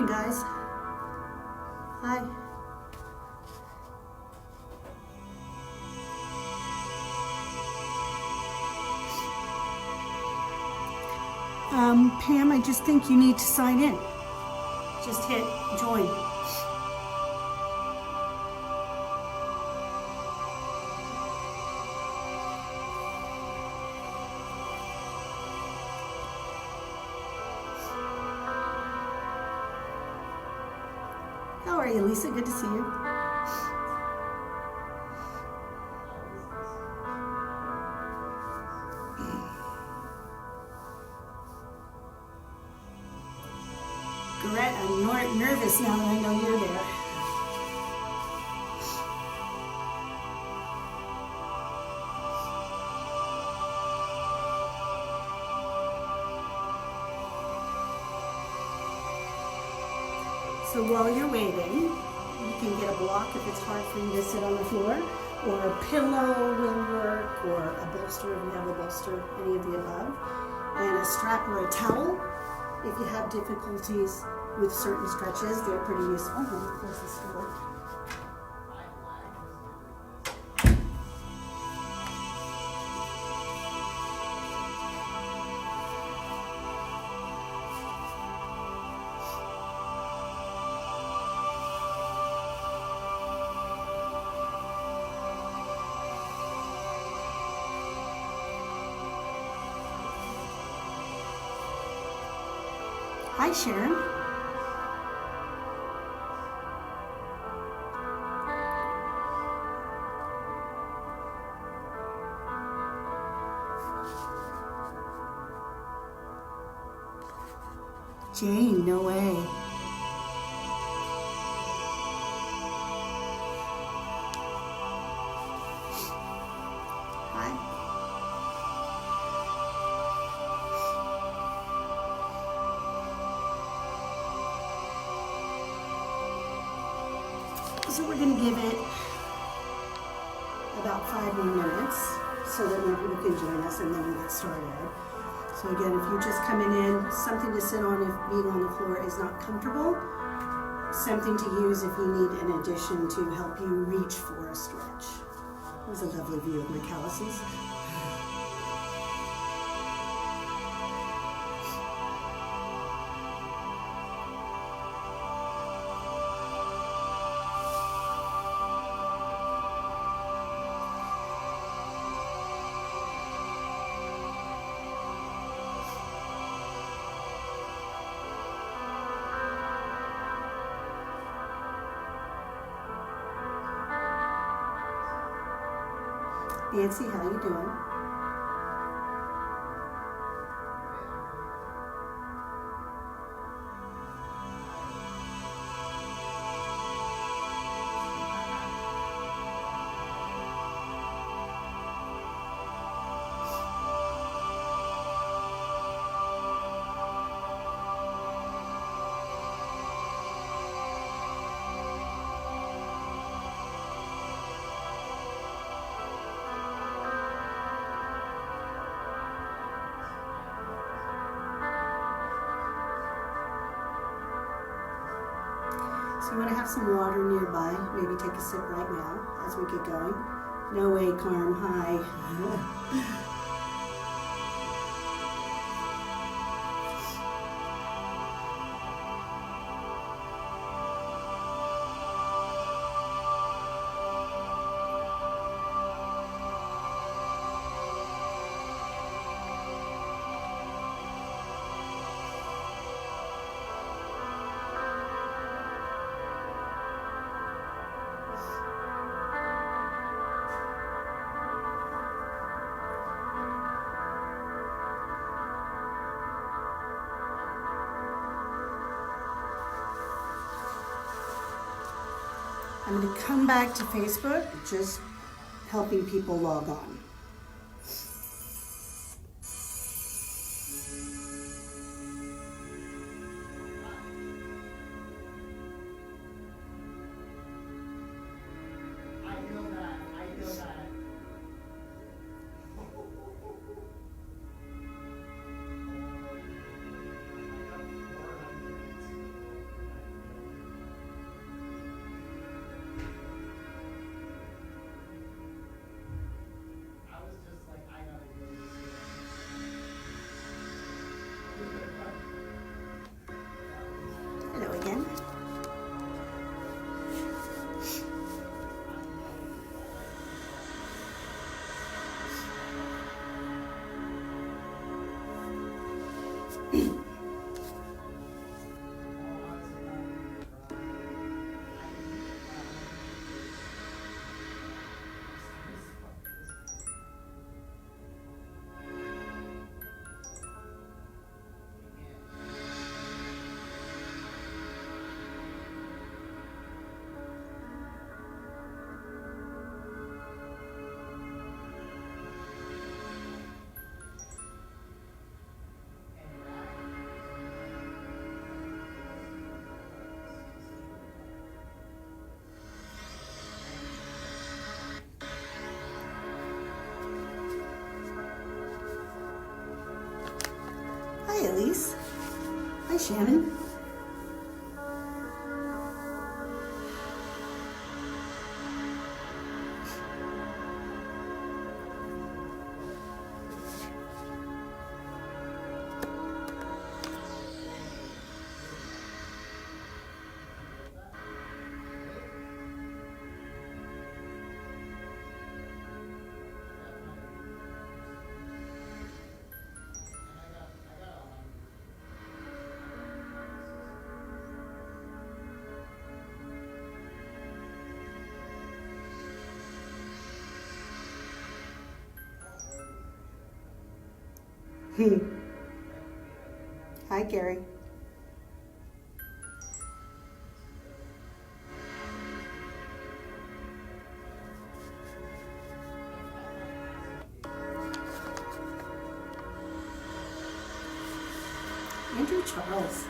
guys. Hi. Pam, I just think you need to sign in. Just hit join. How are you, Lisa? Good to see you. Garrett, I'm nervous now that I know you're there. So while you're waiting, you can get a block if it's hard for you to sit on the floor, or a pillow will work, or a bolster if you have a bolster, any of the above, and a strap or a towel. If you have difficulties with certain stretches, they're pretty useful. Oh, let me close this door. Hi, Sharon. Jane, no way. Hi. So we're going to give it about 5 more minutes so that more people can join us, and then we'll get started. So again, if you're just coming in, something to sit on if being on the floor is not comfortable, something to use if you need an addition to help you reach for a stretch. It was a lovely view of my calluses. Nancy, how you doing? So you want to have some water nearby. Maybe take a sip right now as we get going. No way, Carm. Hi. I'm going to come back to Facebook, just helping people log on. Hi, Elise. Hi, Shannon. Hi, Gary. Andrew Charles.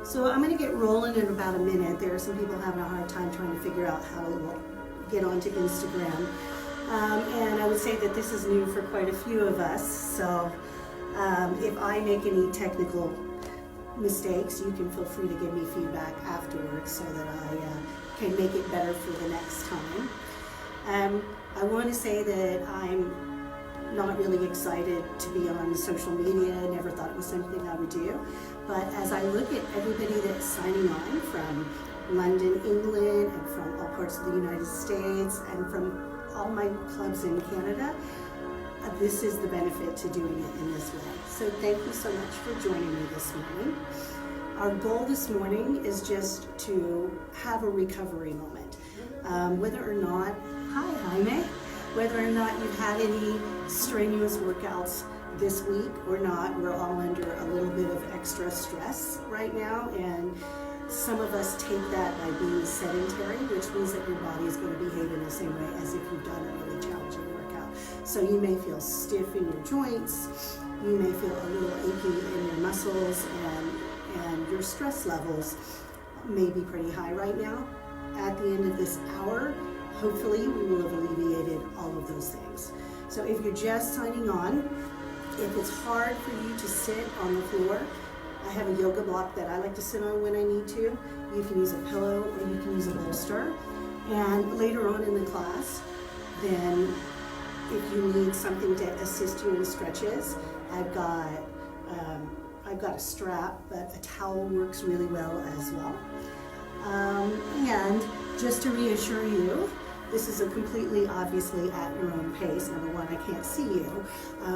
So I'm going to get rolling in about a minute. There are some people having a hard time trying to figure out how to get onto Instagram. And I would say that this is new for quite a few of us. So if I make any technical mistakes, you can feel free to give me feedback afterwards so that I can make it better for the next time. I want to say that I'm not really excited to be on social media. I never thought it was something I would do. But as I look at everybody that's signing on from London, England, and from all parts of the United States, and from all my clubs in Canada, this is the benefit to doing it in this way. So thank you so much for joining me this morning. Our goal this morning is just to have a recovery moment. Whether or not, hi Jaime, whether or not you've had any strenuous workouts this week or not, we're all under a little bit of extra stress right now, and some of us take that by being sedentary, which means that your body is going to behave in the same way as if you've done a really challenging workout. So you may feel stiff in your joints, you may feel a little achy in your muscles, and your stress levels may be pretty high right now. At the end of this hour, hopefully we will have alleviated all of those things. So if you're just signing on, if it's hard for you to sit on the floor, I have a yoga block that I like to sit on when I need to. You can use a pillow or you can use a bolster. And later on in the class, then if you need something to assist you in stretches, I've got a strap, but a towel works really well as well. And just to reassure you, this is a completely, obviously, at your own pace. Number one, I can't see you,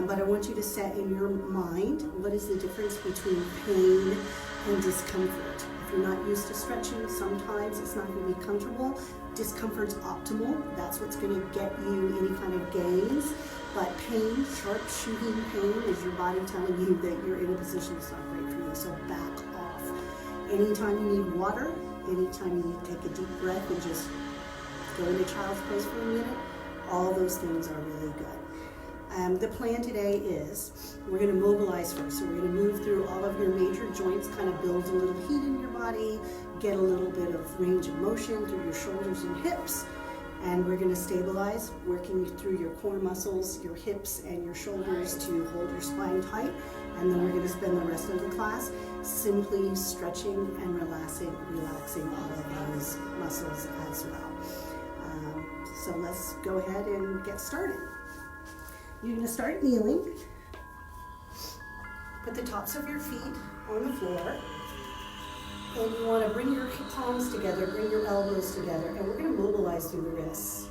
but I want you to set in your mind what is the difference between pain and discomfort. If you're not used to stretching, sometimes it's not going to be comfortable. Discomfort's optimal. That's what's going to get you any kind of gains. But pain, sharp shooting pain, is your body telling you that you're in a position that's not great for you, so back off. Anytime you need water, anytime you need to take a deep breath and just go into child's pose for a minute, all those things are really good. The plan today is we're going to mobilize first. So we're going to move through all of your major joints, kind of build a little heat in your body, get a little bit of range of motion through your shoulders and hips, and we're going to stabilize, working through your core muscles, your hips and your shoulders to hold your spine tight, and then we're going to spend the rest of the class simply stretching and relaxing all of those muscles as well. So let's go ahead and get started. You're going to start kneeling. Put the tops of your feet on the floor. And you want to bring your palms together, bring your elbows together, and we're going to mobilize through the wrists.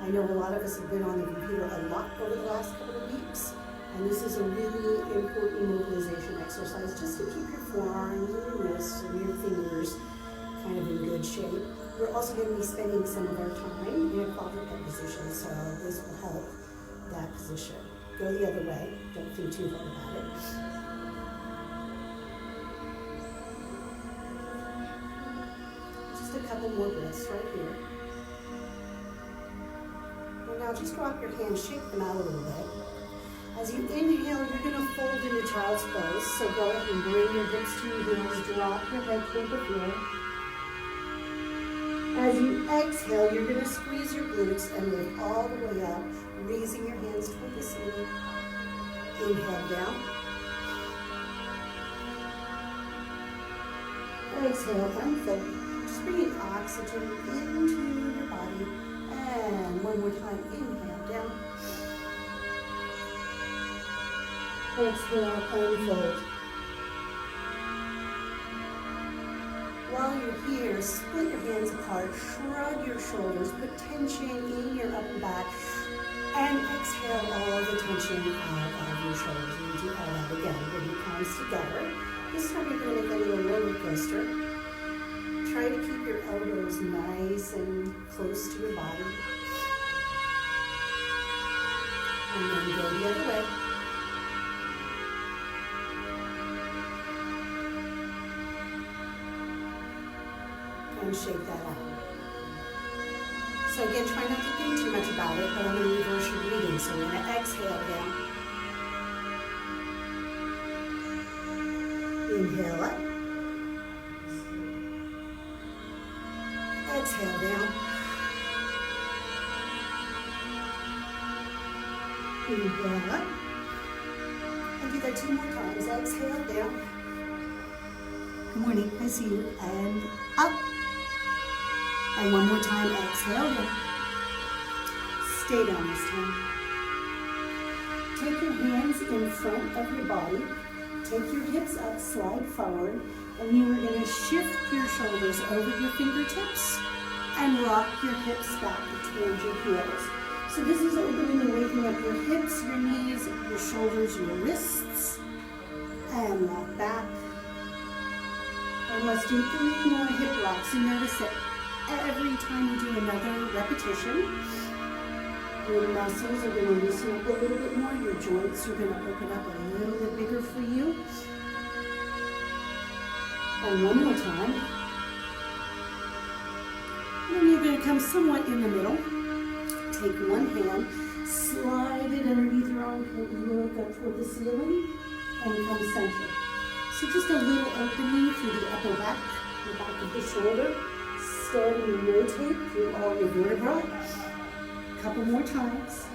I know a lot of us have been on the computer a lot over the last couple of weeks, and this is a really important mobilization exercise just to keep your forearms and your wrists and your fingers kind of in good shape. We're also going to be spending some of our time in a quadruped position, so this will help that position. Go the other way, don't think too hard about it. Just a couple more breaths right here. And now just drop your hands, shake them out a little bit. As you inhale, you're going to fold into child's pose, so go ahead and bring your hips to your heels, drop your head toward the floor. As you exhale, you're going to squeeze your glutes and lift all the way up, raising your hands toward the ceiling. Inhale down. Exhale, unfold. Just bringing oxygen into your body. And one more time, inhale down. Exhale, unfold. While you're here, split your hands apart, shrug your shoulders, put tension in your upper back, and exhale all the tension out of your shoulders. And do all that again. Bring your palms together. This time you're going to make a little roller coaster. Try to keep your elbows nice and close to your body. And then go the other way. And shake that out. So again, try not to think too much about it, but I'm going to reverse your breathing. So we're going to exhale down. Inhale up. Exhale down. Inhale up. And do that 2 more times. Exhale down. Good morning. I see you. And up. And one more time, exhale down. Stay down this time. Take your hands in front of your body. Take your hips up, slide forward, and you are going to shift your shoulders over your fingertips and rock your hips back towards your heels. So this is opening and waking up your hips, your knees, your shoulders, your wrists, and rock back. And let's do 3 more hip rocks. You notice that every time you do another repetition, your muscles are going to loosen up a little bit more. Your joints are going to open up a little bit bigger for you. And one more time. And then you're going to come somewhat in the middle. Take one hand, slide it underneath your armpit, look up toward the ceiling, and come center. So just a little opening through the upper back, the back of the shoulder. Steady rotate through all your vertebrae. A couple more times.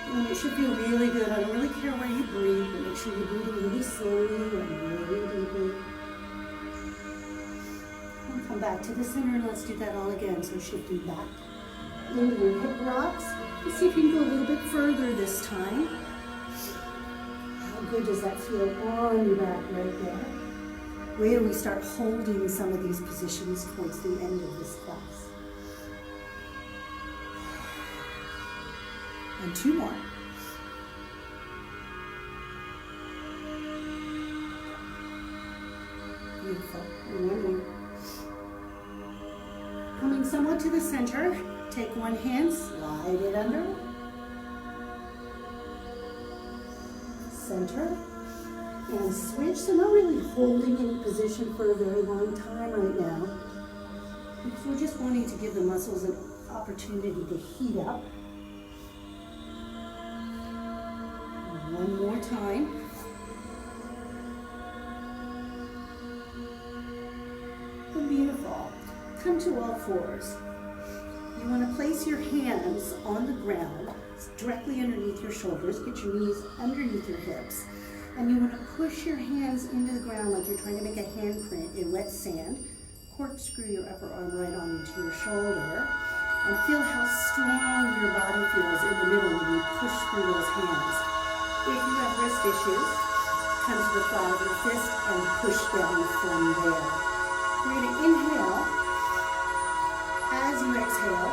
And it should feel really good. I don't really care where you breathe, but make sure you breathe really slowly and really deeply. And come back to the center, and let's do that all again. So shifting back into your hip rocks. Let's see if you can go a little bit further this time. How good does that feel on your back right there? Wait till we start holding some of these positions towards the end of this class. And 2 more. Beautiful. And 1 more. Coming somewhat to the center, take one hand, slide it under. Center. And switch, so not really holding in position for a very long time right now, because we're just wanting to give the muscles an opportunity to heat up. And 1 more time. And beautiful. Come to all fours. You want to place your hands on the ground, directly underneath your shoulders. Get your knees underneath your hips. And you want to push your hands into the ground like you're trying to make a handprint in wet sand. Corkscrew your upper arm right onto your shoulder. And feel how strong your body feels in the middle when you push through those hands. If you have wrist issues, come to the flat of your fist and push down from there. We're going to inhale you exhale,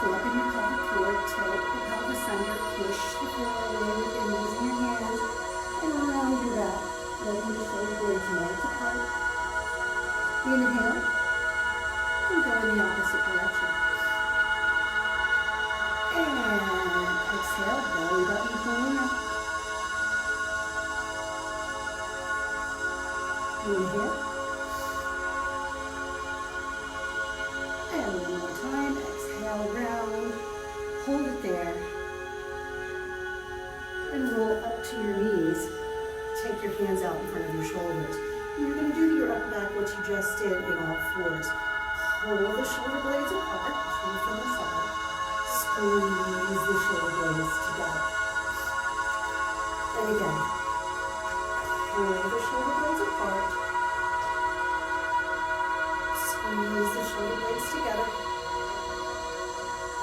pull up in your pelvic floor, tilt the pelvis under, push the floor away with your knees and your hands, and round your back, letting the shoulder blades melt apart. Inhale, and go in the opposite direction. And exhale, belly button pulling up. Inhale. And one more time, exhale, round, hold it there, and roll up to your knees. Take your hands out in front of your shoulders. And you're going to do to your upper back what you just did in all fours. Hold the shoulder blades apart, pull from the side, squeeze the shoulder blades together. And again, pull the shoulder blades apart, squeeze the shoulder blades together.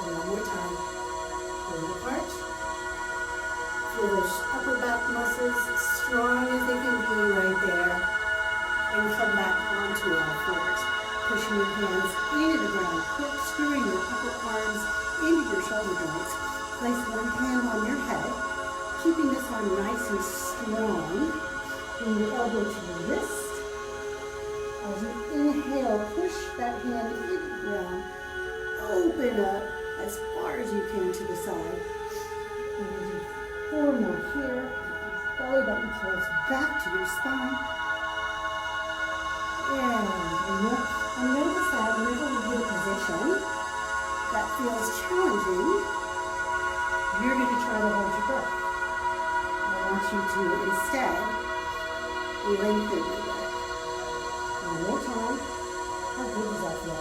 And one more time. Pull it apart. Feel those upper back muscles strong as they can be right there. And come back onto all fours. Pushing your hands into the ground. Corkscrewing your upper arms into your shoulder joints. Place one hand on your head. Keeping this arm nice and strong. Bring your elbow to your wrist. As you inhale, push that hand into the ground. Open up as far as you can to the side. And we'll do 4 more here. Belly button pulls back to your spine. And notice that whenever we get a position that feels challenging, you're going to try to hold your breath. I want you to instead lengthen your neck. One more time. How good does that feel?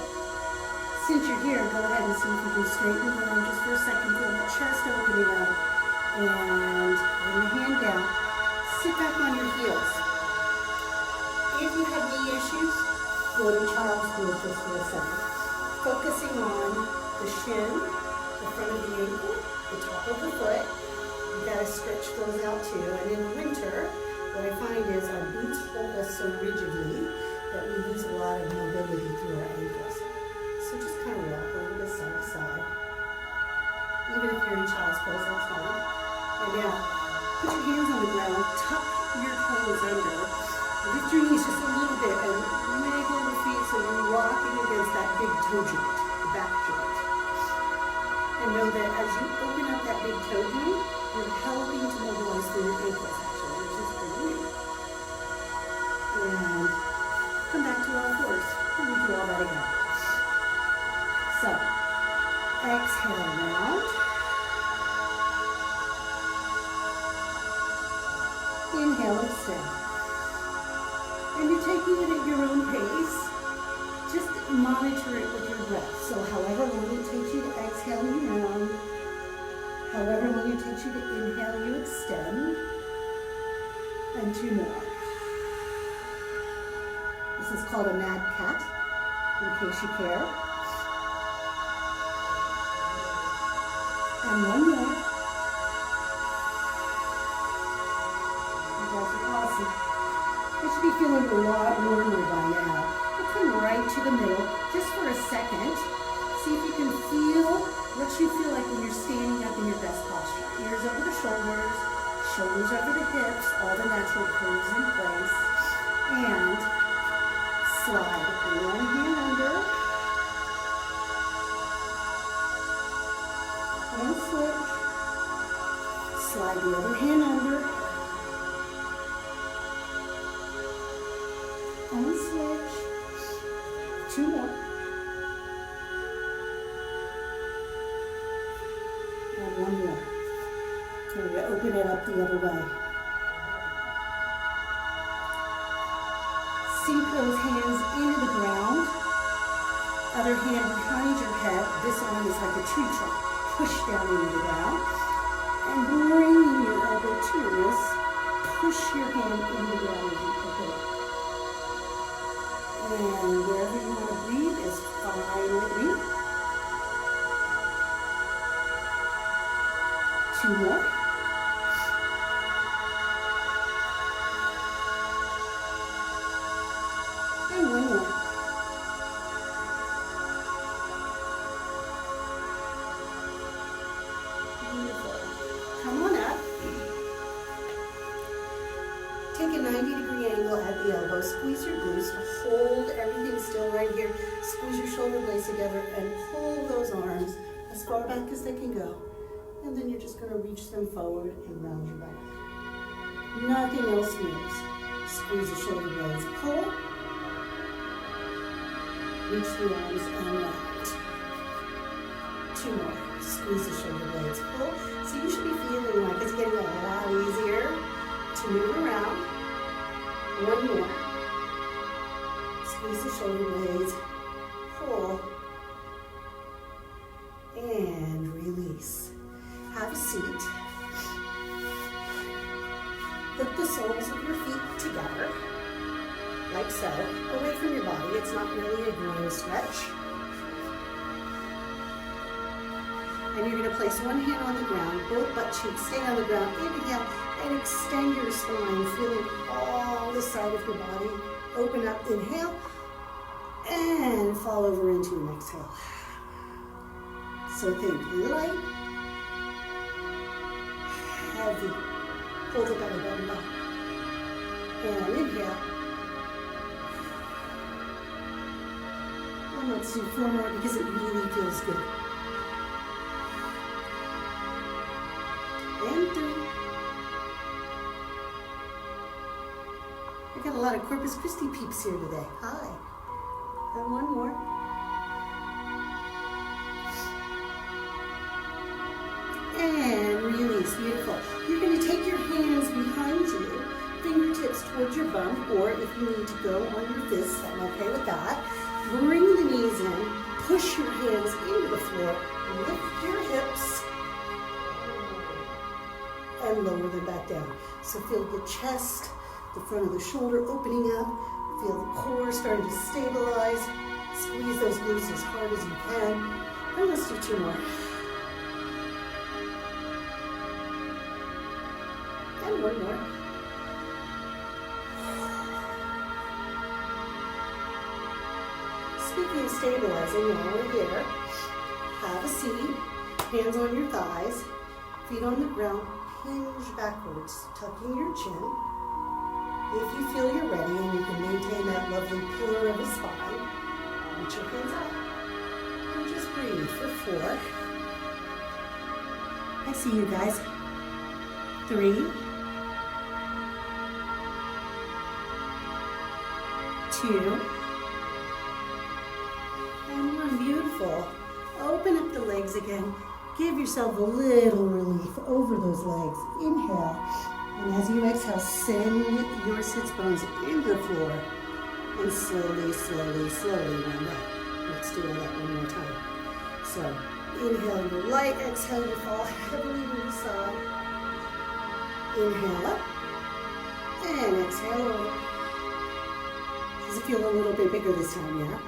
Since you're here, go ahead and see if you can straighten the arm just for a second. Feel the chest opening up. And bring the hand down. Sit back on your heels. If you have knee issues, go to child's pose just for a second. Focusing on the shin, the front of the ankle, the top of the foot. You've got to stretch those out too. And in winter, what I find is our boots hold us so rigidly that we lose a lot of mobility through our ankles. So just kind of rock a little bit side to side. Even if you're in child's pose, that's fine. And now, put your hands on the ground, tuck your toes under, lift your knees just a little bit and wiggle the feet so you're rocking against that big toe joint, the back joint. And know that as you open up that big toe joint, you're helping to mobilize through your ankles actually, which is pretty weird. And come back to all fours. And we do all that again. So, exhale round. Inhale, extend. And you're taking it at your own pace. Just monitor it with your breath. So however long it takes you to exhale, you round. However long it takes you to inhale, you extend. And 2 more. This is called a mad cat, in case you care. And 1 more. You guys are awesome. You should be feeling a lot warmer by now. We'll come right to the middle, just for a second. See if you can feel what you feel like when you're standing up in your best posture. Ears over the shoulders, shoulders over the hips, all the natural curves in place. And slide one hand under. And switch. Slide the other hand under. And switch. 2 more. And 1 more. And we open it up the other way. Sink those hands into the ground. Other hand behind your head. This arm is like a tree trunk. Push down into the ground. And bringing your elbow to your wrist. Push your hand into the ground as you pick it up. And wherever you want to breathe is fine with me. 2 more. And 1 more. Take a 90-degree angle at the elbow. Squeeze your glutes. Hold everything still right here. Squeeze your shoulder blades together and pull those arms as far back as they can go. And then you're just going to reach them forward and round your back. Nothing else moves. Squeeze the shoulder blades. Pull. Reach the arms and round. 2 more. Squeeze the shoulder blades. Pull. So you should be feeling like it's getting a lot easier to move around. 1 more. Squeeze the shoulder blades. Pull. And release. Have a seat. Put the soles of your feet together, like so, away from your body. It's not really a groin stretch. And you're going to place one hand on the ground, both butt cheeks stay on the ground. Inhale and extend your spine, feeling all the side of your body. Open up, inhale, and fall over into an exhale. So think light, heavy. Pull the belly button back. And inhale. And let's do 4 more because it really feels good. And 3. I got a lot of Corpus Christi peeps here today. Hi. And 1 more. And release. Beautiful. You're going to take your hands behind you, fingertips towards your bum, or if you need to go on your fists, I'm okay with that. Bring the knees in, push your hands into the floor, lift your hips, and lower them back down. So feel the chest, the front of the shoulder opening up, feel the core starting to stabilize, squeeze those glutes as hard as you can, and let's do 2 more. And 1 more. Speaking of stabilizing, while we're here, have a seat, hands on your thighs, feet on the ground, hinge backwards, tucking your chin. If you feel you're ready and you can maintain that lovely pillar of a spine, reach your hands up. And just breathe for 4. I see you guys. 3. 2. And 1. Beautiful. Open up the legs again. Give yourself a little relief over those legs. Inhale. And as you exhale, send your sits bones into the floor. And slowly, slowly, slowly round up. Let's do all that 1 more time. So, inhale, you're light. Exhale, you fall heavily to the side. Inhale up. And exhale over. Does it feel a little bit bigger this time, yeah?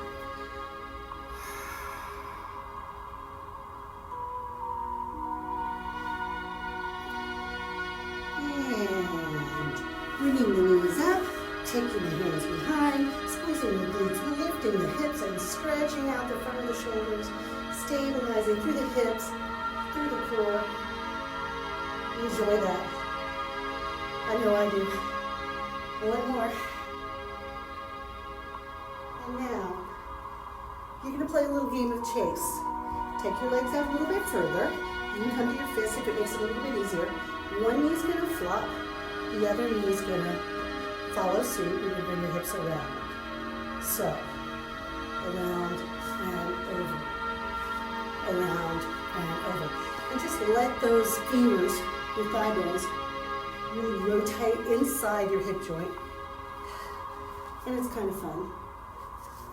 And bringing the knees up, taking the hands behind, squeezing the glutes, lifting the hips and stretching out the front of the shoulders, stabilizing through the hips, through the core. Enjoy that. I know I do. 1 more. And now, you're going to play a little game of chase. Take your legs out a little bit further. You can come to your fists if it makes it a little bit easier. One knee's going to flop. The other knee's going to follow suit. You're going to bring your hips around. So, around and over. Around and over. And just let those fingers, your thigh bones, really rotate inside your hip joint. And it's kind of fun.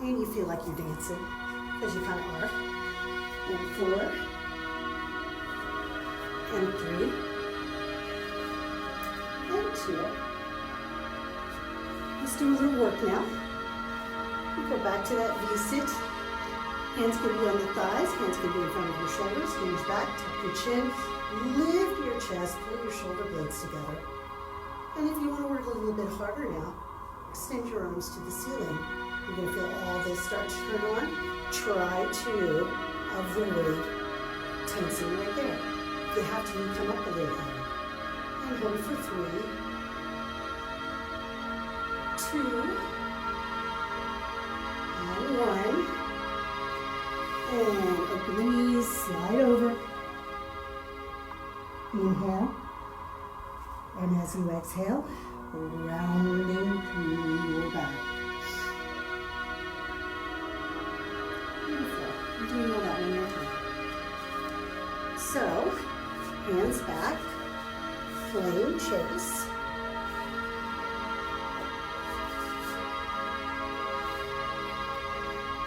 And you feel like you're dancing, because you kind of are. And 4. And 3. And 2. Let's do a little work now. We go back to that V-sit. Hands can be on the thighs, hands can be in front of your shoulders, hinge back, tuck your chin, lift your chest, pull your shoulder blades together. And if you want to work a little bit harder now, extend your arms to the ceiling. You're going to feel all this start to turn on. Try to avoid tensing right there. If you have to, you come up a little higher. And hold for 3. 2, and 1. And open the knees, slide over. Inhale. And as you exhale, rounding through your back. Beautiful. You're doing all that one more time. So, hands back, flame chase.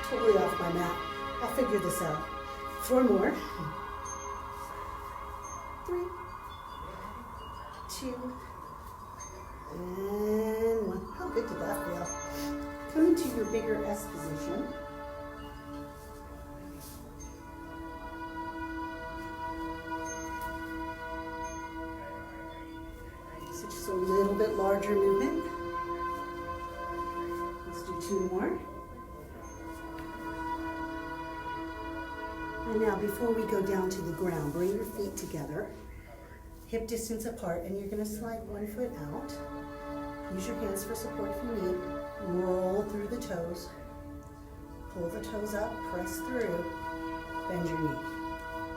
Totally off my mat. I'll figure this out. 4 more. 3, 2, and 1. How good did that feel? Come into your bigger S position. So just a little bit larger movement. Let's do 2 more. And now before we go down to the ground, bring your feet together, hip distance apart, and you're going to slide 1 foot out. Use your hands for support if you need. Roll through the toes. Pull the toes up, press through, bend your knee.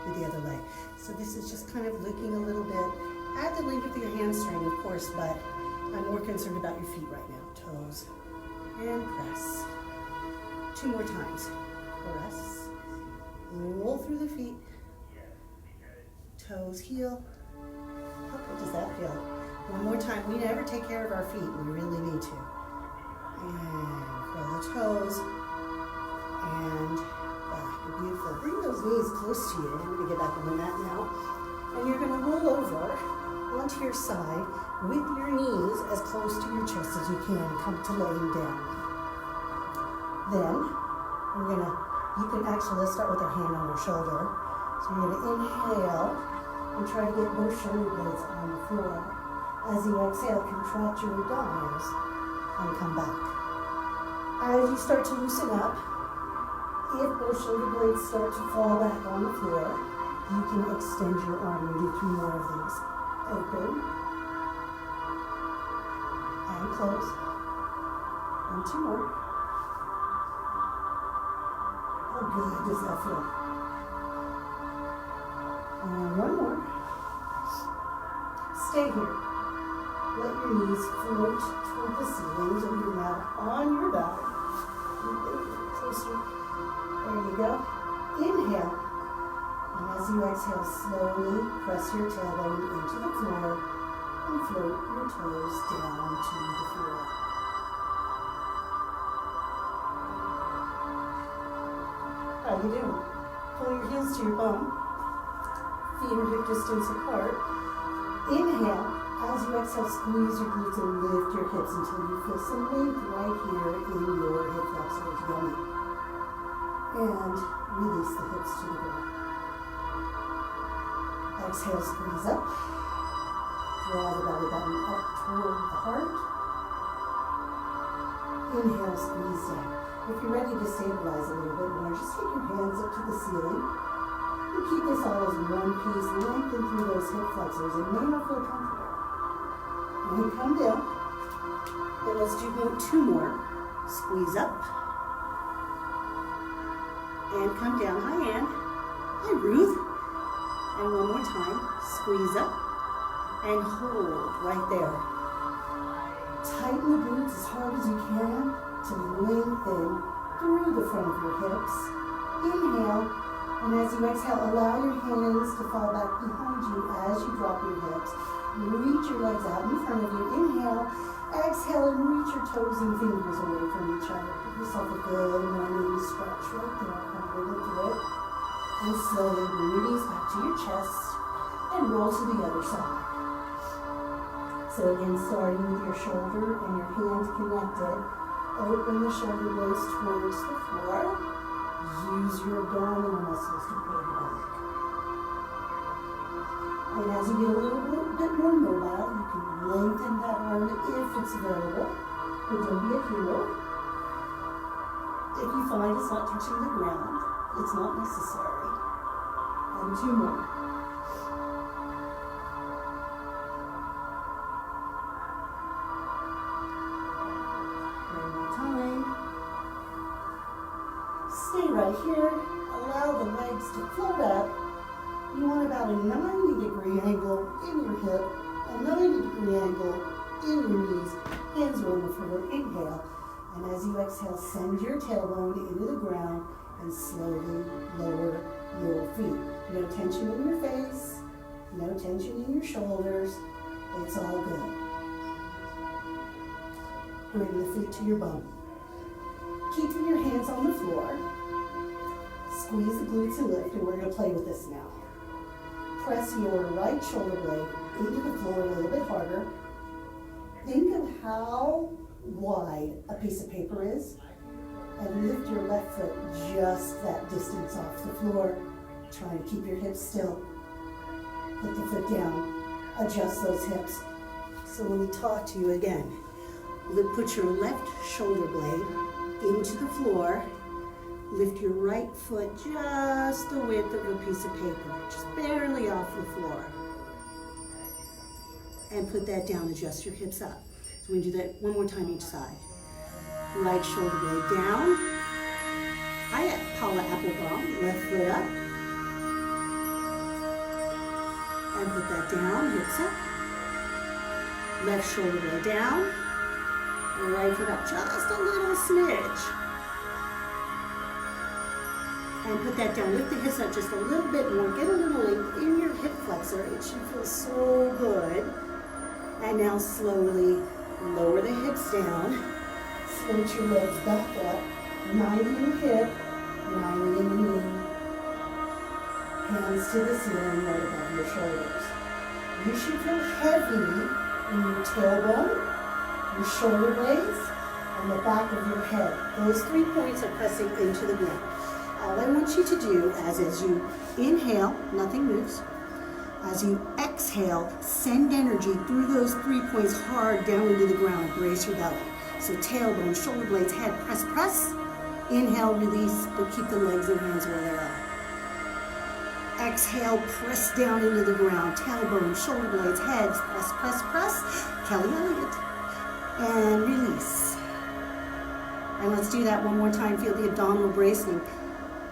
Do the other leg. So this is just kind of looking a little bit at the length of your hamstring, of course, but I'm more concerned about your feet right now. Toes and press. 2 more times. Press. Roll through the feet. Toes heel. How good does that feel? 1 more time. We never take care of our feet. We really need to. And curl the toes. And back. Beautiful. Bring those knees close to you. I'm going to get back on the mat now. And you're going to roll over onto your side with your knees as close to your chest as you can. Come to laying down. Then we're going to, you can actually, let's start with our hand on our shoulder. So you're going to inhale and try to get both shoulder blades on the floor. As you exhale, contract your abdominals and come back. As you start to loosen up, if both shoulder blades start to fall back on the floor, you can extend your arm and do 3 more of these. Open and close. And 2 more. How good does that feel? And 1 more. Stay here. Let your knees float toward the ceiling so you're now on your back. Closer. There you go. Inhale. And as you exhale, slowly press your tailbone into the floor and float your toes down to the floor. How you doing? Pull your heels to your bum. Feet are hip distance apart. Inhale. As you exhale, squeeze your glutes and lift your hips until you feel some length right here in your hip flexors. Yummy. And release the hips to the ground. Exhale, squeeze up. Draw the belly button up toward the heart. Inhale, squeeze down. If you're ready to stabilize a little bit more, just take your hands up to the ceiling. And keep this all as one piece. Lengthen through those hip flexors and now feel comfortable. And come down. And let's do 2 more. Squeeze up. And come down. Hi, Ann. Hi, Ruth. And 1 more time. Squeeze up. And hold right there. Tighten the glutes as hard as you can to lengthen through the front of your hips. Inhale. And as you exhale, allow your hands to fall back behind you as you drop your hips. Reach your legs out in front of you. Inhale, exhale, and reach your toes and fingers away from each other. Give yourself a good morning stretch right there. Come wiggle through it. And slowly bring your knees back to your chest and roll to the other side. So again, starting with your shoulder and your hands connected, open the shoulder blades towards the floor. Use your abdominal muscles to pull you back. And as you get a little bit more mobile, you can lengthen that arm if it's available. But don't be a hero. If you find it's not touching the ground, it's not necessary. And 2 more. here, allow the legs to float up. You want about a 90-degree angle in your hip, a 90-degree angle in your knees. Hands are on the floor. Inhale. And as you exhale, send your tailbone into the ground and slowly lower your feet. No tension in your face, no tension in your shoulders. It's all good. Bring the feet to your bum. Keeping your hands on the floor. Squeeze the glutes and lift, and we're going to play with this now. Press your right shoulder blade into the floor a little bit harder. Think of how wide a piece of paper is, and lift your left foot just that distance off the floor. Try to keep your hips still. Put the foot down. Adjust those hips. So when we talk to you again, put your left shoulder blade into the floor. Lift your right foot just the width of a piece of paper, just barely off the floor. And put that down, adjust your hips up. So we do that one more time each side. Right shoulder blade down. Hi, Paula Applebaum, left foot up. And put that down, hips up. Left shoulder blade down. Right foot up, just a little smidge. And put that down. Lift the hips up just a little bit more. Get a little length in your hip flexor. It should feel so good. And now slowly lower the hips down. Float your legs back up. 90 in the hip, 90 in the knee. Hands to the ceiling right above your shoulders. You should feel heavy in your tailbone, your shoulder blades, and the back of your head. Those 3 points are pressing into the ground. All I want you to do as you inhale, nothing moves. As you exhale, send energy through those 3 points hard down into the ground. Brace your belly. So tailbone, shoulder blades, head, press, press. Inhale, release, but keep the legs and hands where they are. Exhale, press down into the ground. Tailbone, shoulder blades, heads, press, press, press. Kelly Elliott. And release. And let's do that one more time. Feel the abdominal bracing.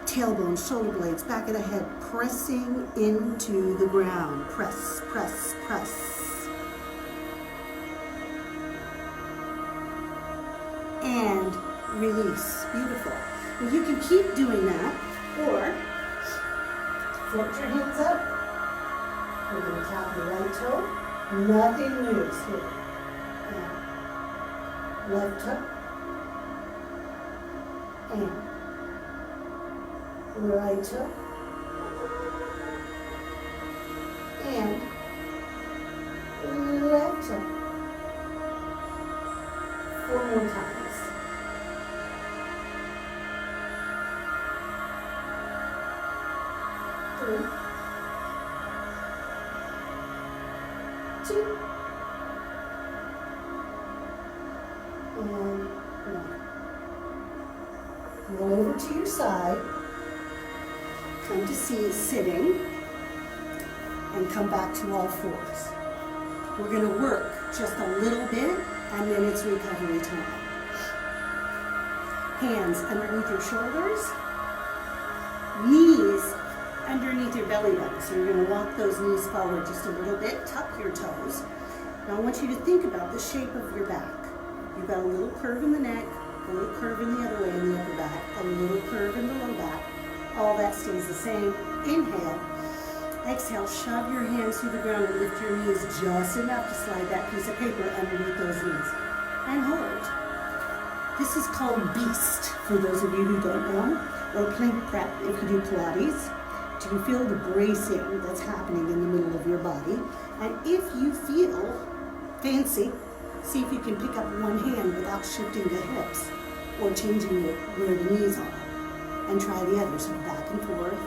Tailbone, shoulder blades, back of the head, pressing into the ground. Press, press, press. And release. Beautiful. Well, you can keep doing that, or float your hands up. We're going to tap your right toe. Nothing moves here. And left toe. And right toe, and left toe. 4 more times. 3, 2, and 1. Roll over to your side. Come to sitting, and come back to all fours. We're going to work just a little bit, and then it's recovery time. Hands underneath your shoulders, knees underneath your belly button. So you're going to walk those knees forward just a little bit, tuck your toes. Now I want you to think about the shape of your back. You've got a little curve in the neck, a little curve in the other way in the upper back, a little curve in the low back. All that stays the same. Inhale. Exhale, shove your hands through the ground and lift your knees just enough to slide that piece of paper underneath those knees. And hold. This is called Beast, for those of you who don't know, or plank prep if you do Pilates. Do you feel the bracing that's happening in the middle of your body? And if you feel fancy, see if you can pick up one hand without shifting the hips or changing it where the knees are. And try the other, so back and forth.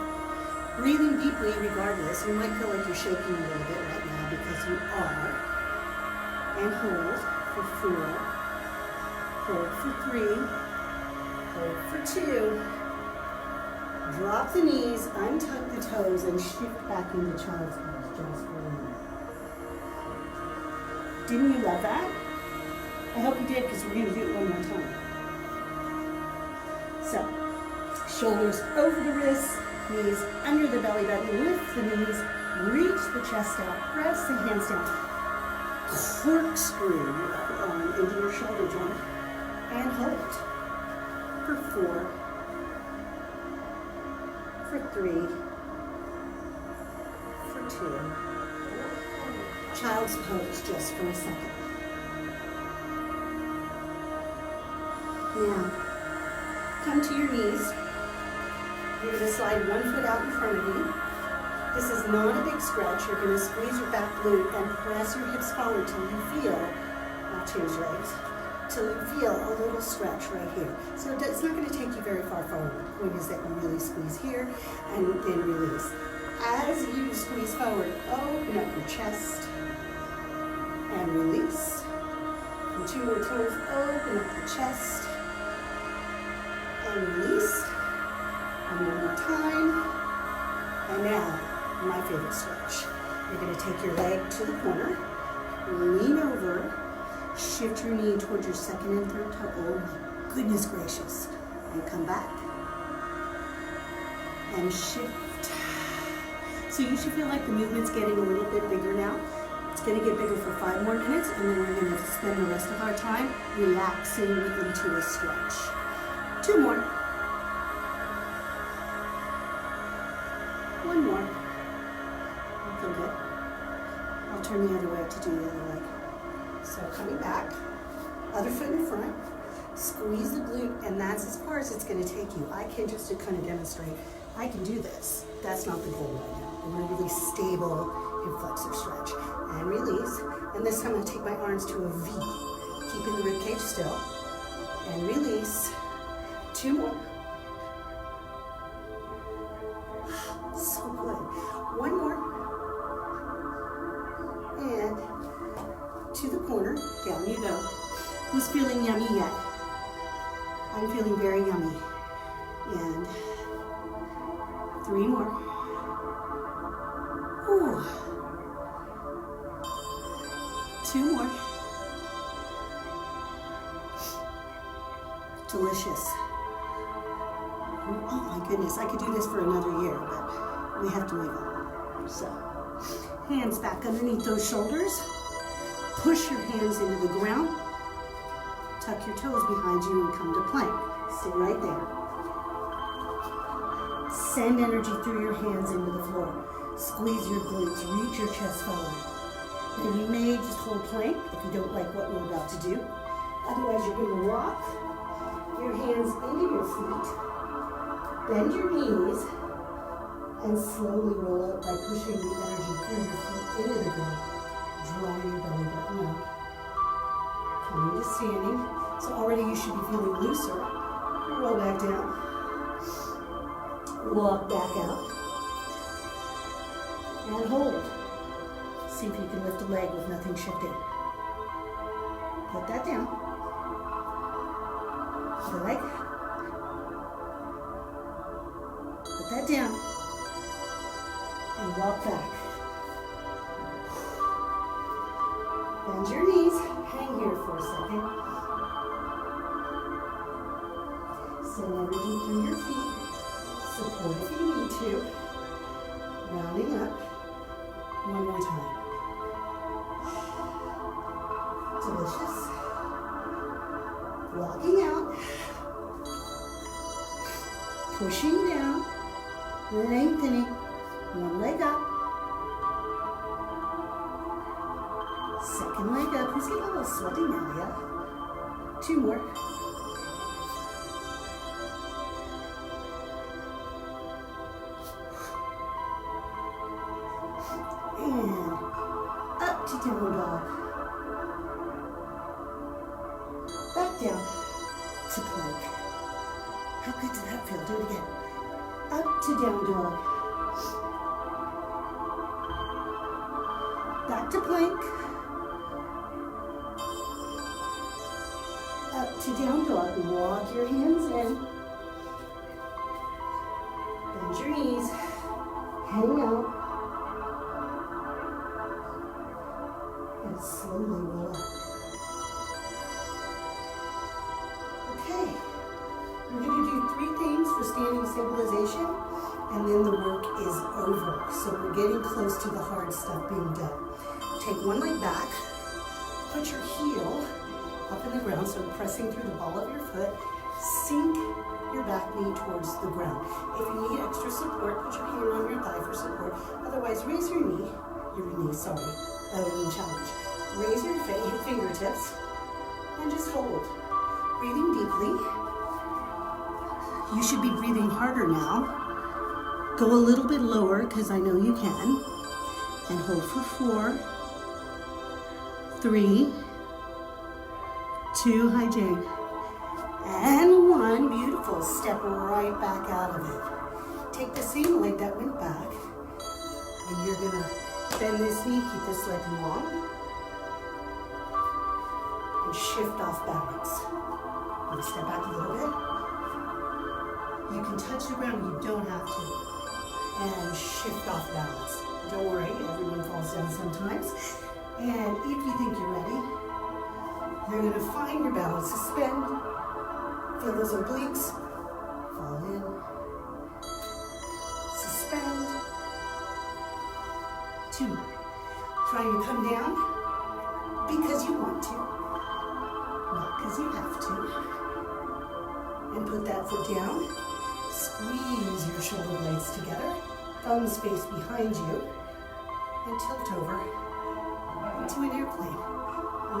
Breathing deeply regardless. You might feel like you're shaking a little bit right now because you are. And hold for 4. Hold for 3. Hold for 2. Drop the knees, untuck the toes, and shift back into child's pose just for a minute. Didn't you love that? I hope you did, because we're going to do it one more time. So, Shoulders over the wrists, knees under the belly button. Lift the knees, reach the chest out, press the hands down. Corkscrew your upper arm into your shoulder joint and hold for 4, for 3, for 2. Child's pose just for a second. Now, come to your knees. You're going to slide one foot out in front of you. This is not a big stretch. You're going to squeeze your back glute and press your hips forward till you feel, I'll change legs, till you feel a little stretch right here. So it's not going to take you very far forward. The point is that you really squeeze here and then release. As you squeeze forward, open up your chest and release. And 2 more times, open up the chest and release. And one more time. And now, my favorite stretch. You're going to take your leg to the corner, lean over, shift your knee towards your second and third toe. Oh my goodness gracious. And come back. And shift. So you should feel like the movement's getting a little bit bigger now. It's going to get bigger for 5 more minutes, and then we're going to spend the rest of our time relaxing into a stretch. 2 more. 1 more. I feel good. I'll turn the other way to do the other leg. So coming back, other foot in front, squeeze the glute, and that's as far as it's going to take you. I can just to kind of demonstrate, I can do this. That's not the goal right now. I want a really stable hip flexor stretch. And release. And this time I'm going to take my arms to a V, keeping the rib cage still. And release. 2 more. So good. 1 more. And to the corner. Down you go. Who's feeling yummy yet? I'm feeling very yummy. And 3 more. Ooh. 2 more. Delicious. Oh my goodness, I could do this for another year, but we have to move on. So, hands back underneath those shoulders. Push your hands into the ground. Tuck your toes behind you and come to plank. Stay right there. Send energy through your hands into the floor. Squeeze your glutes, reach your chest forward. And you may just hold plank if you don't like what we're about to do. Otherwise, you're going to rock your hands into your feet, bend your knees, and slowly roll up by pushing the energy through your feet into the ground, drawing your belly button up. Coming to standing. So already you should be feeling looser. Roll back down. Walk back out. And hold. See if you can lift a leg with nothing shifting. Put that down. The leg. Put that down. And walk back. Bend your knees. Hang here for a second. Send energy through your feet. Support if you need to. Rounding up. 1 more time. Delicious. Walking out. Pushing down. Lengthening. 1 leg up. Second leg up. Who's getting a little sweaty now, yeah? 2 more. And up to down dog. Back down to plank. How good did that feel? Do it again. Up to down dog. Back to plank. Up to down dog. Walk your hands in. Bend your knees. Hang out. And slowly roll up. Okay. We're going to do 3 things for standing close to the hard stuff being done. Take one leg back, put your heel up in the ground, so pressing through the ball of your foot, sink your back knee towards the ground. If you need extra support, put your hand on your thigh for support. Otherwise, raise your knee, that would mean challenge. Raise your fingertips and just hold. Breathing deeply. You should be breathing harder now. Go a little bit lower, because I know you can. And hold for 4, 3, 2, high Jane, and 1. Beautiful. Step right back out of it. Take the same leg that went back, and you're gonna bend this knee, keep this leg long, and shift off balance. I'm gonna step back a little bit. You can touch the ground, you don't have to. And shift off balance. Don't worry, everyone falls down sometimes. And if you think you're ready, you're gonna find your balance, suspend, feel those obliques, fall in, suspend, 2. Trying to come down because you want to, not because you have to. And put that foot down. Squeeze your shoulder blades together, thumbs face behind you, and tilt over into an airplane.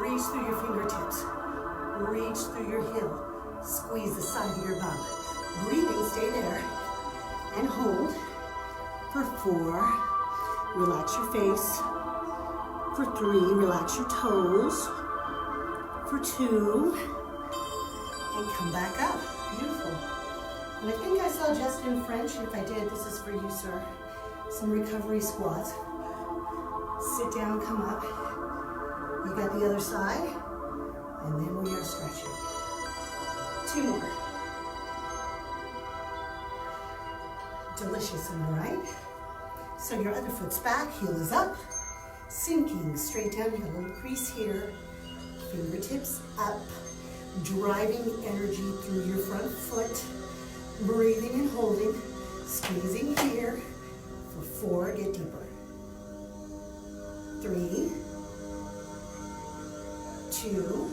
Reach through your fingertips, reach through your heel, squeeze the side of your bum. Breathing, stay there, and hold for 4. Relax your face. For 3, relax your toes. For 2, and come back up. Beautiful. And I think I saw Justin French. If I did, this is for you, sir. Some recovery squats. Sit down, come up. You got the other side. And then we are stretching. 2 more. Delicious, am I right? So your other foot's back, heel is up. Sinking straight down, you got a little crease here. Fingertips up. Driving energy through your front foot. Breathing and holding, squeezing here. For 4, get deeper. 3, 2,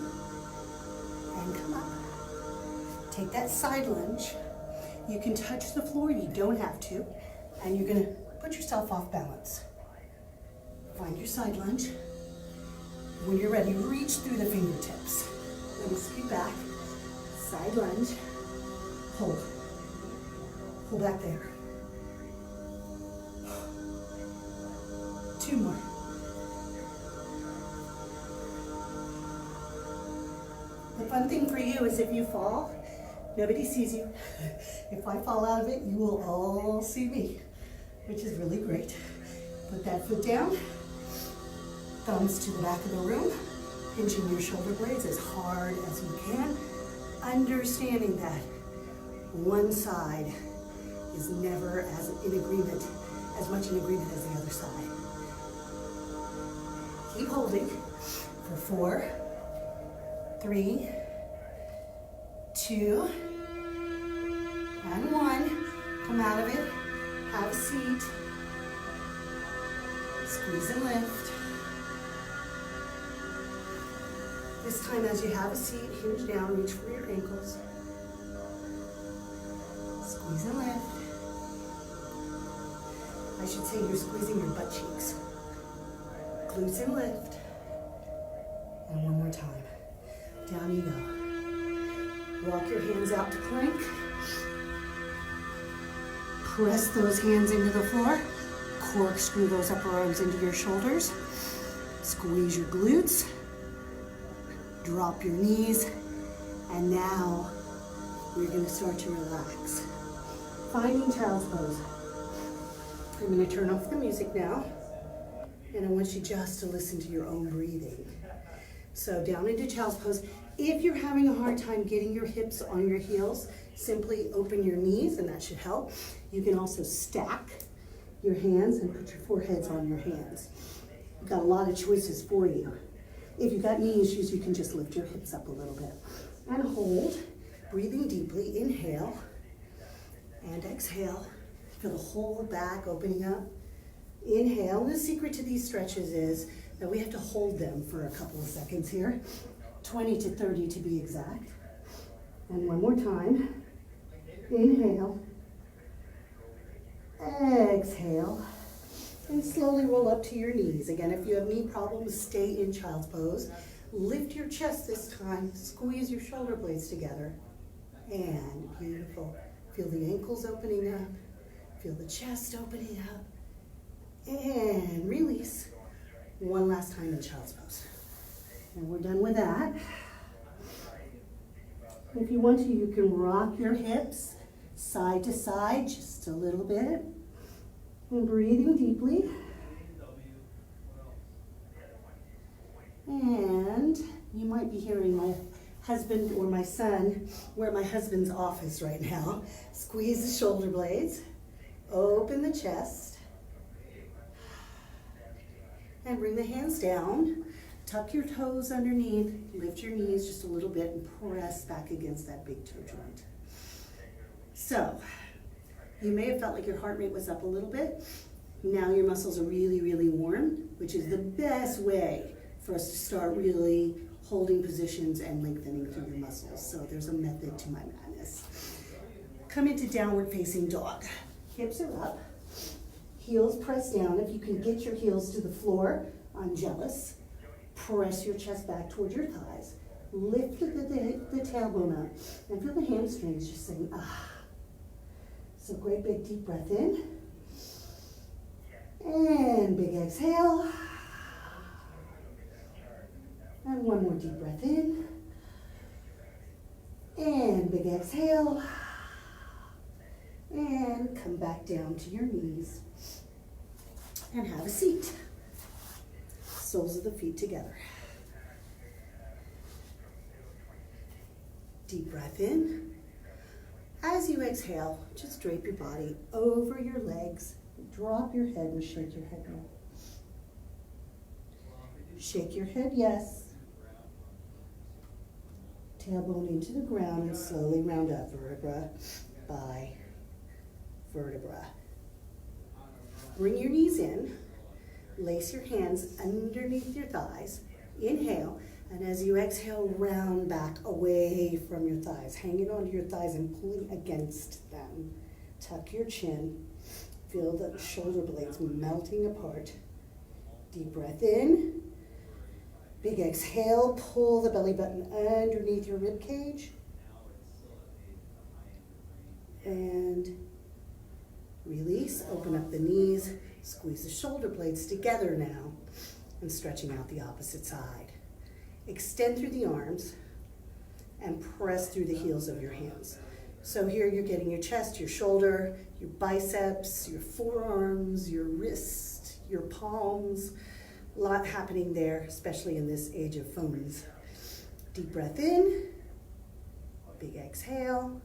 and come up. Take that side lunge. You can touch the floor, you don't have to. And you're gonna put yourself off balance. Find your side lunge. When you're ready, reach through the fingertips. Let me scoot back. Side lunge. Hold. Pull back there. 2 more. The fun thing for you is if you fall, nobody sees you. If I fall out of it, you will all see me, which is really great. Put that foot down, thumbs to the back of the room, pinching your shoulder blades as hard as you can, understanding that one side is never as much in agreement as the other side. Keep holding for 4, 3, 2, and 1. Come out of it, have a seat, squeeze and lift. This time as you have a seat, hinge down, reach for your ankles. Squeeze and lift. I should say you're squeezing your butt cheeks. Glutes and lift. And one more time. Down you go. Walk your hands out to plank. Press those hands into the floor. Corkscrew those upper arms into your shoulders. Squeeze your glutes. Drop your knees. And now we're going to start to relax. Finding child's pose. I'm going to turn off the music now, and I want you just to listen to your own breathing. So down into child's pose. If you're having a hard time getting your hips on your heels, simply open your knees, and that should help. You can also stack your hands and put your foreheads on your hands. We've got a lot of choices for you. If you've got knee issues, you can just lift your hips up a little bit. And hold, breathing deeply, inhale, and exhale. Feel the whole back opening up. Inhale. And the secret to these stretches is that we have to hold them for a couple of seconds here, 20 to 30 to be exact. And one more time. Inhale. Exhale. And slowly roll up to your knees. Again, if you have knee problems, stay in child's pose. Lift your chest this time. Squeeze your shoulder blades together. And beautiful. Feel the ankles opening up. Feel the chest opening up. And release. One last time in child's pose. And we're done with that. If you want to, you can rock your hips side to side just a little bit. And breathing deeply. And you might be hearing my husband or my son. We're at my husband's office right now. Squeeze the shoulder blades. Open the chest. And bring the hands down. Tuck your toes underneath. Lift your knees just a little bit and press back against that big toe joint. So, you may have felt like your heart rate was up a little bit. Now your muscles are really, really warm, which is the best way for us to start really holding positions and lengthening through your muscles. So there's a method to my madness. Come into downward facing dog. Hips are up, heels pressed down. If you can get your heels to the floor, I'm jealous. Press your chest back towards your thighs. Lift the tailbone up and feel the hamstrings just saying, ah. So great big deep breath in. And big exhale. And one more deep breath in. And big exhale. And come back down to your knees. And have a seat. Soles of the feet together. Deep breath in. As you exhale, just drape your body over your legs. Drop your head and shake your head no. Shake your head yes. Tailbone into the ground and slowly round up vertebra by vertebra. Bring your knees in. Lace your hands underneath your thighs. Inhale, and as you exhale, round back away from your thighs, hanging onto your thighs and pulling against them. Tuck your chin. Feel the shoulder blades melting apart. Deep breath in. Big exhale, pull the belly button underneath your rib cage. And release, open up the knees. Squeeze the shoulder blades together now and stretching out the opposite side. Extend through the arms and press through the heels of your hands. So here you're getting your chest, your shoulder, your biceps, your forearms, your wrist, your palms. A lot happening there, especially in this age of phones. Deep breath in, big exhale,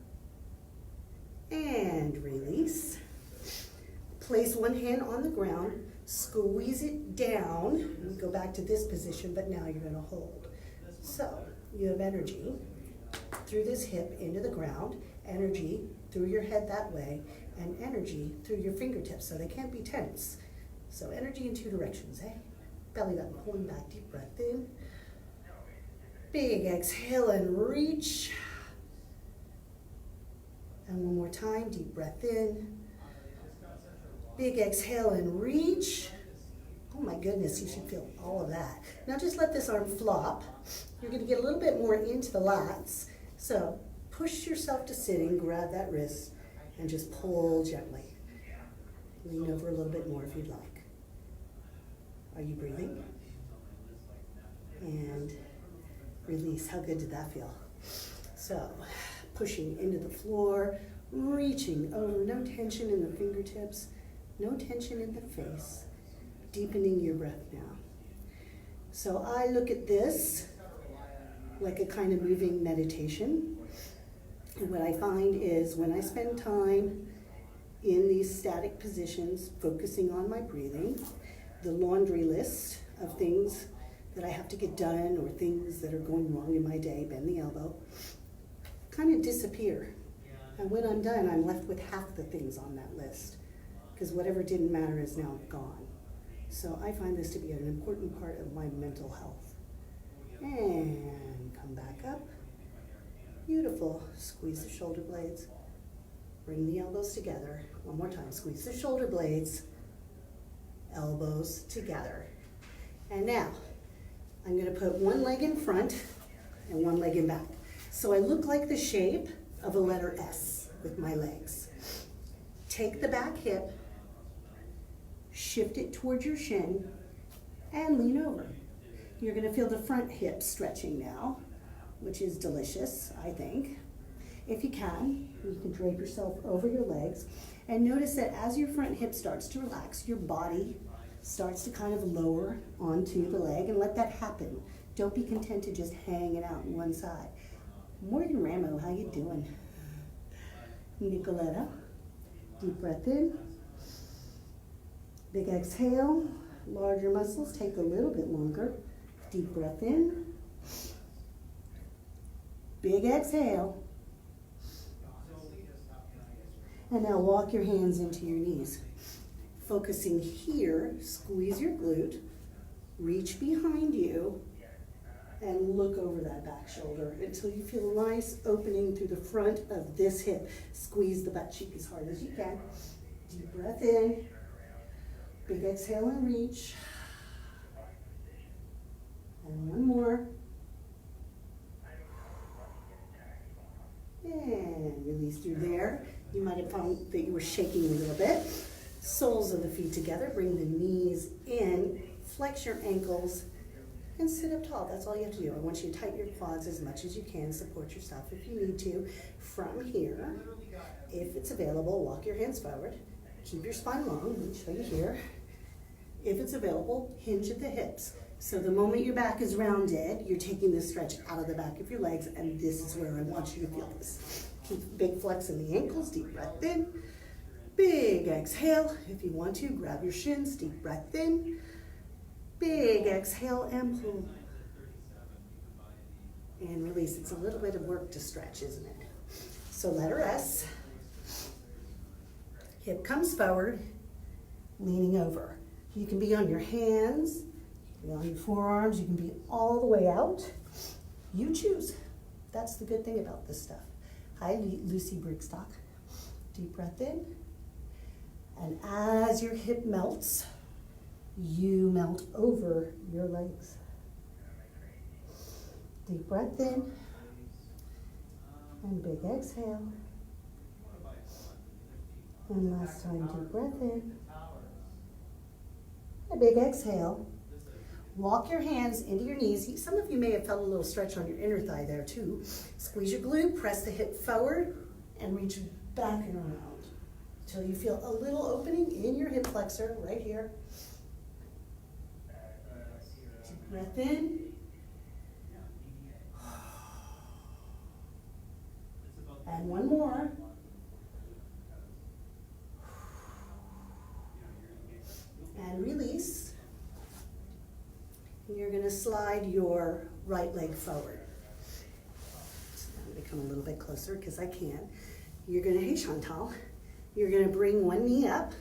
and release. Place one hand on the ground, squeeze it down, and go back to this position, but now you're gonna hold. So you have energy through this hip into the ground, energy through your head that way, and energy through your fingertips, so they can't be tense. So energy in two directions, eh? Belly button pulling back, deep breath in. Big exhale and reach. And one more time, deep breath in. Big exhale and reach. Oh my goodness, you should feel all of that. Now just let this arm flop. You're gonna get a little bit more into the lats. So push yourself to sitting, grab that wrist, and just pull gently. Lean over a little bit more if you'd like. Are you breathing? And release. How good did that feel? So pushing into the floor, reaching over, no tension in the fingertips, no tension in the face, deepening your breath now. So I look at this like a kind of moving meditation. And what I find is when I spend time in these static positions, focusing on my breathing, the laundry list of things that I have to get done or things that are going wrong in my day, bend the elbow, kind of disappear. And when I'm done, I'm left with half the things on that list because whatever didn't matter is now gone. So I find this to be an important part of my mental health. And come back up. Beautiful. Squeeze the shoulder blades. Bring the elbows together. One more time. Squeeze the shoulder blades. Elbows together. And now, I'm going to put one leg in front and one leg in back. So I look like the shape of a letter S with my legs. Take the back hip, shift it towards your shin, and lean over. You're going to feel the front hip stretching now, which is delicious, I think. If you can drape yourself over your legs, and notice that as your front hip starts to relax, your body starts to kind of lower onto the leg, and let that happen. Don't be content to just hang it out on one side. Morgan Ramo, how you doing? Nicoletta, deep breath in. Big exhale, larger muscles take a little bit longer. Deep breath in. Big exhale. And now walk your hands into your knees. Focusing here, squeeze your glute, reach behind you, and look over that back shoulder until you feel a nice opening through the front of this hip. Squeeze the butt cheek as hard as you can. Deep breath in. Big exhale and reach. And one more. And release through there. You might have found that you were shaking a little bit. Soles of the feet together. Bring the knees in. Flex your ankles. And sit up tall. That's all you have to do. I want you to tighten your quads as much as you can. Support yourself if you need to. From here, if it's available, walk your hands forward. Keep your spine long. Let me show you here. If it's available, hinge at the hips. So the moment your back is rounded, you're taking this stretch out of the back of your legs, and this is where I want you to feel this. Keep big flex in the ankles. Deep breath in. Big exhale. If you want to, grab your shins. Deep breath in. Big exhale and pull. And release. It's a little bit of work to stretch, isn't it? So letter S. Hip comes forward, leaning over. You can be on your hands, you can be on your forearms, you can be all the way out. You choose. That's the good thing about this stuff. Hi, Lucy Brigstock. Deep breath in. And as your hip melts, you melt over your legs. Deep breath in. And big exhale. And last time, deep breath in. A big exhale. Walk your hands into your knees. Some of you may have felt a little stretch on your inner thigh there too. Squeeze your glute, press the hip forward, and reach back and around until you feel a little opening in your hip flexor right here. Deep breath in. And one more. And release. And you're going to slide your right leg forward. So I'm going to come a little bit closer because I can. You're going to, hey Chantal, you're going to bring one knee up.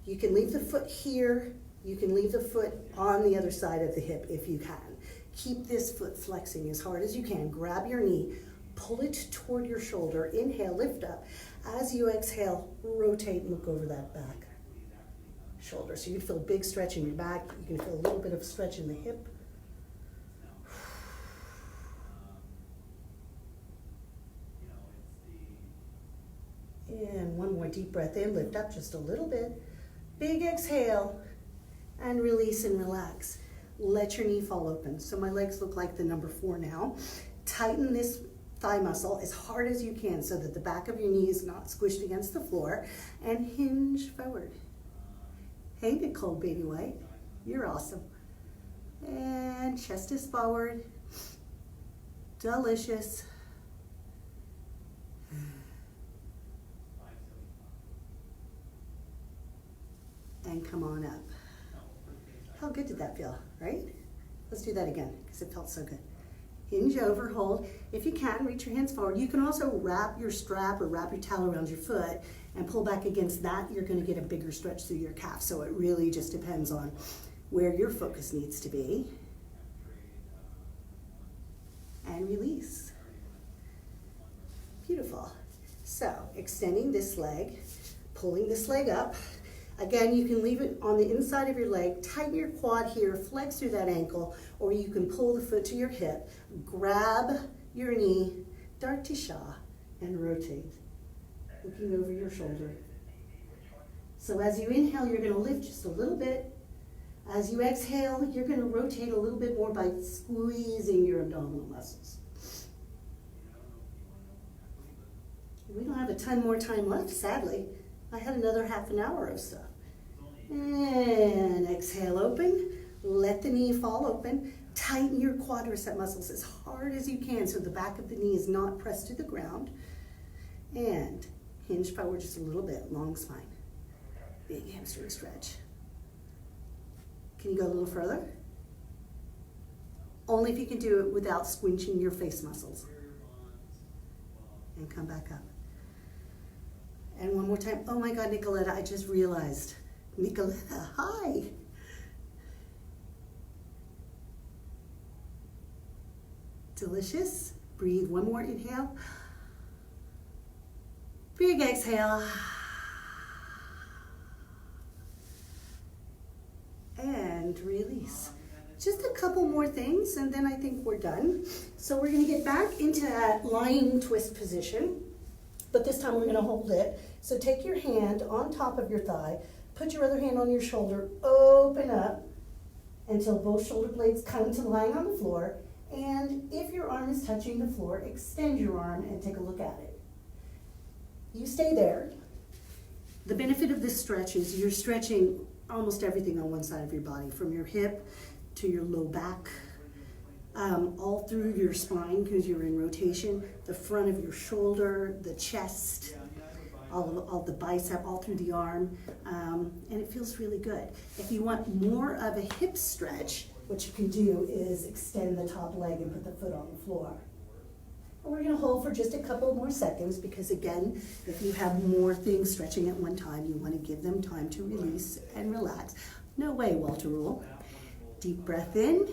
You can leave the foot here. You can leave the foot on the other side of the hip if you can. Keep this foot flexing as hard as you can. Grab your knee, pull it toward your shoulder. Inhale, lift up. As you exhale, rotate and look over that back shoulder. So you can feel a big stretch in your back. You can feel a little bit of stretch in the hip. And one more deep breath in, lift up just a little bit. Big exhale, and release and relax. Let your knee fall open. So my legs look like the number 4 now. Tighten this thigh muscle as hard as you can so that the back of your knee is not squished against the floor, and hinge forward. Hey, Nicole Baby White, you're awesome. And chest is forward. Delicious. And come on up. How good did that feel, right? Let's do that again because it felt so good. hinge over, hold. If you can, reach your hands forward. You can also wrap your strap or wrap your towel around your foot and pull back against that. You're going to get a bigger stretch through your calf. So it really just depends on where your focus needs to be. And release. Beautiful. So extending this leg, pulling this leg up. Again, you can leave it on the inside of your leg, tighten your quad here, flex through that ankle, or you can pull the foot to your hip, grab your knee, dart to Shah, and rotate, looking over your shoulder. So as you inhale, you're going to lift just a little bit. As you exhale, you're going to rotate a little bit more by squeezing your abdominal muscles. We don't have a ton more time left, sadly. I had another half an hour of stuff. And exhale, open. Let the knee fall open. Tighten your quadricep muscles as hard as you can so the back of the knee is not pressed to the ground. And hinge forward just a little bit, long spine. Big hamstring stretch. Can you go a little further? Only if you can do it without squinching your face muscles. And come back up. And one more time. Oh my God, Nicoletta, I just realized. Nicoletta, hi. Delicious. Breathe. One more inhale. Big exhale. And release. Just a couple more things, and then I think we're done. So we're going to get back into that lying twist position. But this time we're going to hold it. So take your hand on top of your thigh, put your other hand on your shoulder, open up until both shoulder blades come to lying on the floor. And if your arm is touching the floor, extend your arm and take a look at it. You stay there. The benefit of this stretch is you're stretching almost everything on one side of your body, from your hip to your low back, all through your spine because you're in rotation, the front of your shoulder, the chest, all the bicep, all through the arm, and it feels really good. If you want more of a hip stretch, what you can do is extend the top leg and put the foot on the floor. And we're going to hold for just a couple more seconds because, again, if you have more things stretching at one time, you want to give them time to release and relax. No way, Walter Rule. Deep breath in.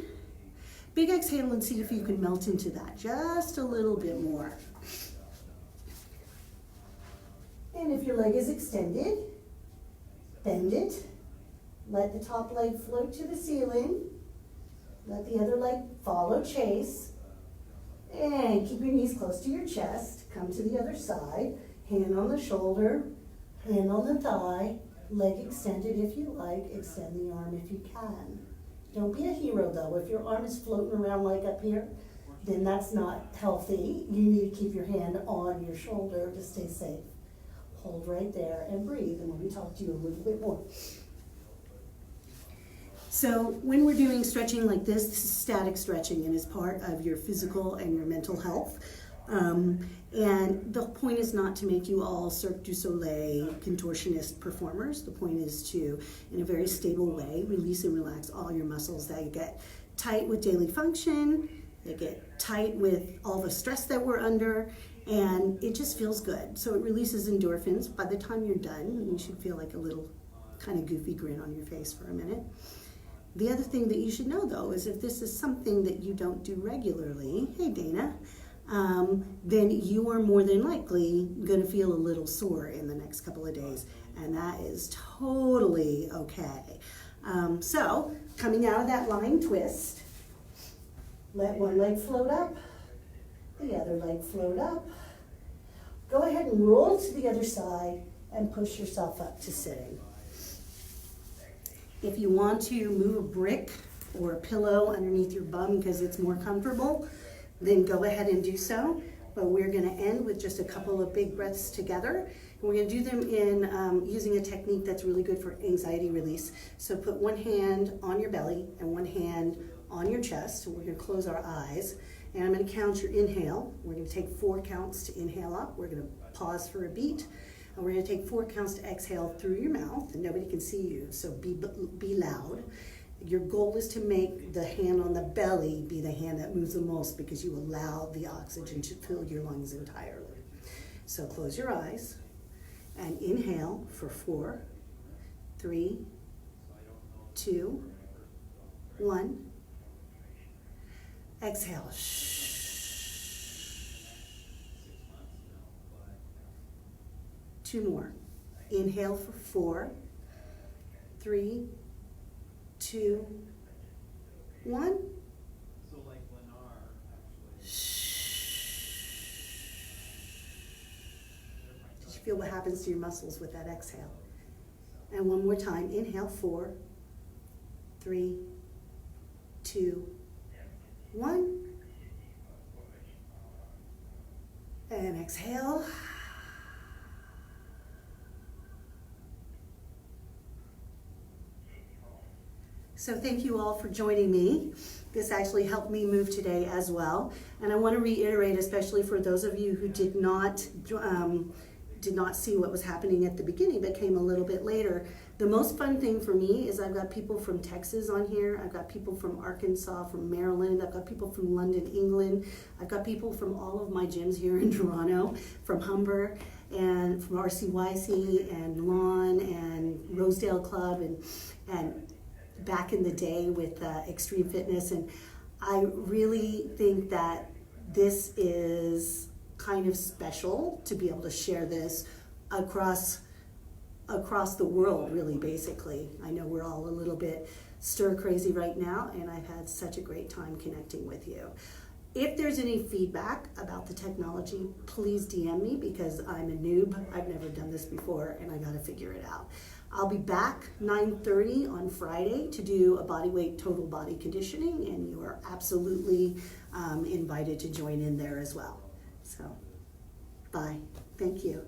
Big exhale and see if you can melt into that just a little bit more. And if your leg is extended, bend it. Let the top leg float to the ceiling. Let the other leg follow chase. And keep your knees close to your chest. Come to the other side. Hand on the shoulder, hand on the thigh. Leg extended if you like. Extend the arm if you can. Don't be a hero though. If your arm is floating around like up here, then that's not healthy. You need to keep your hand on your shoulder to stay safe. Hold right there and breathe, and let me talk to you a little bit more. So when we're doing stretching like this is static stretching and is part of your physical and your mental health. And the point is not to make you all Cirque du Soleil contortionist performers. The point is to, in a very stable way, release and relax all your muscles that you get tight with daily function, they get tight with all the stress that we're under, and it just feels good. So it releases endorphins. By the time you're done, you should feel like a little kind of goofy grin on your face for a minute. The other thing that you should know though is if this is something that you don't do regularly, hey Dana, then you are more than likely going to feel a little sore in the next couple of days, and that is totally okay. So coming out of that lying twist, let one leg float up, the other leg float up. Go ahead and roll to the other side and push yourself up to sitting. If you want to move a brick or a pillow underneath your bum because it's more comfortable, then go ahead and do so. But we're going to end with just a couple of big breaths together. And we're going to do them in using a technique that's really good for anxiety release. So put one hand on your belly and one hand on your chest. And we're going to close our eyes. And I'm going to count your inhale. We're going to take 4 counts to inhale up. We're going to pause for a beat. And we're going to take 4 counts to exhale through your mouth. And nobody can see you, so be loud. Your goal is to make the hand on the belly be the hand that moves the most because you allow the oxygen to fill your lungs entirely. So close your eyes and inhale for 4, 3, 2, 1. Exhale. 2 more. Inhale for 4, 3, 2, 1. Did you feel what happens to your muscles with that exhale? And one more time. Inhale, 4, 3, 2, 1. And exhale. So thank you all for joining me. This actually helped me move today as well. And I want to reiterate, especially for those of you who did not see what was happening at the beginning, but came a little bit later. The most fun thing for me is I've got people from Texas on here. I've got people from Arkansas, from Maryland. I've got people from London, England. I've got people from all of my gyms here in Toronto, from Humber and from RCYC and Lawn and Rosedale Club and back in the day with Extreme Fitness. And I really think that this is kind of special to be able to share this across the world, really, basically. I know we're all a little bit stir crazy right now, and I've had such a great time connecting with you. If there's any feedback about the technology, please DM me because I'm a noob. I've never done this before and I gotta figure it out. I'll be back 9:30 on Friday to do a bodyweight total body conditioning, and you are absolutely invited to join in there as well. So, bye. Thank you.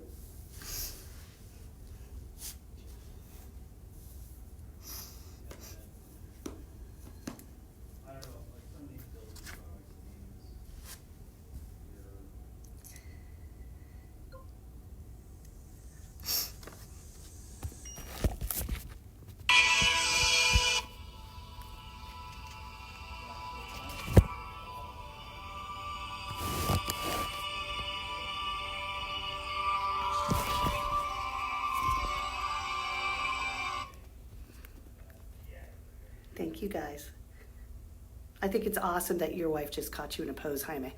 Thank you, guys. I think it's awesome that your wife just caught you in a pose, Jaime.